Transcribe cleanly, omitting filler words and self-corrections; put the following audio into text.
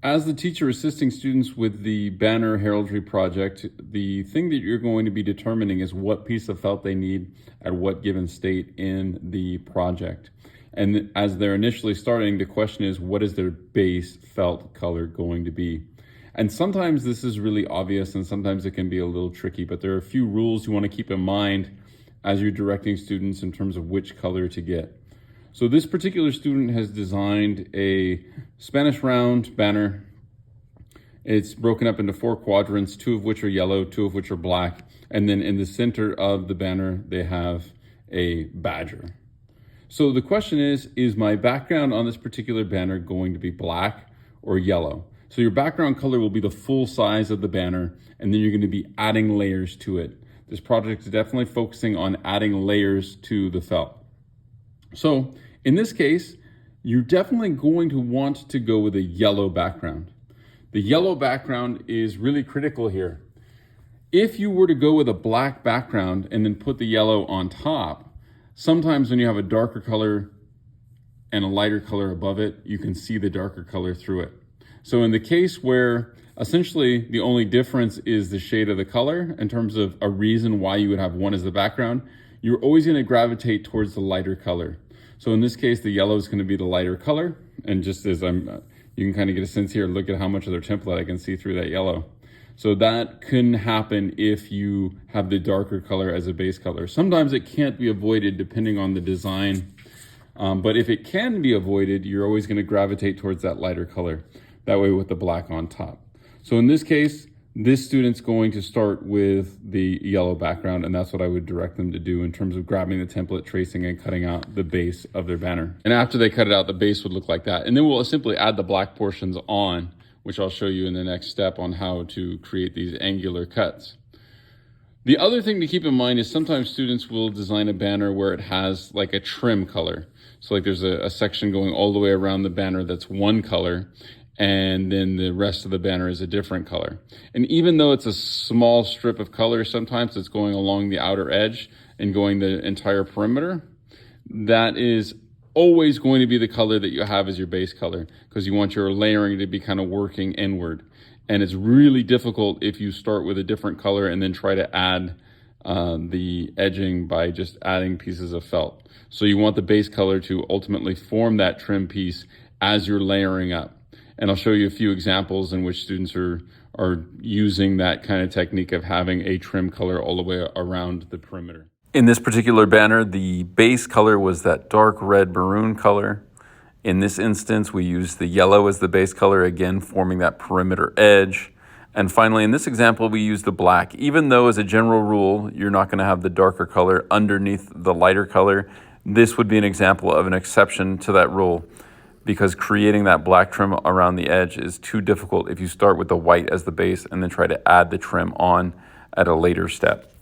As the teacher assisting students with the banner heraldry project, the thing that you're going to be determining is what piece of felt they need at what given state in the project. And as they're initially starting, the question is, what is their base felt color going to be? And sometimes this is really obvious and sometimes it can be a little tricky, but there are a few rules you want to keep in mind as you're directing students in terms of which color to get. So this particular student has designed a Spanish round banner. It's broken up into 4 quadrants, 2 of which are yellow, 2 of which are black. And then in the center of the banner, they have a badger. So the question is my background on this particular banner going to be black or yellow? So your background color will be the full size of the banner, and then you're going to be adding layers to it. This project is definitely focusing on adding layers to the felt. So in this case, you're definitely going to want to go with a yellow background. The yellow background is really critical here. If you were to go with a black background and then put the yellow on top, sometimes when you have a darker color and a lighter color above it, you can see the darker color through it. So in the case where essentially the only difference is the shade of the color in terms of a reason why you would have one as the background, you're always going to gravitate towards the lighter color. So in this case, the yellow is going to be the lighter color. And just as you can kind of get a sense here, look at how much of their template I can see through that yellow. So that can happen if you have the darker color as a base color. Sometimes it can't be avoided depending on the design. But if it can be avoided, you're always going to gravitate towards that lighter color. That way with the black on top. So in this case, this student's going to start with the yellow background, and that's what I would direct them to do in terms of grabbing the template, tracing, and cutting out the base of their banner. And after they cut it out, the base would look like that. And then we'll simply add the black portions on, which I'll show you in the next step on how to create these angular cuts. The other thing to keep in mind is sometimes students will design a banner where it has like a trim color. So like there's a section going all the way around the banner that's one color, and then the rest of the banner is a different color. And even though it's a small strip of color, sometimes it's going along the outer edge and going the entire perimeter. That is always going to be the color that you have as your base color, because you want your layering to be kind of working inward. And it's really difficult if you start with a different color and then try to add the edging by just adding pieces of felt. So you want the base color to ultimately form that trim piece as you're layering up. And I'll show you a few examples in which students are using that kind of technique of having a trim color all the way around the perimeter. In this particular banner, the base color was that dark red maroon color. In this instance, we used the yellow as the base color, again, forming that perimeter edge. And finally, in this example, we used the black. Even though as a general rule, you're not going to have the darker color underneath the lighter color, this would be an example of an exception to that rule, because creating that black trim around the edge is too difficult if you start with the white as the base and then try to add the trim on at a later step.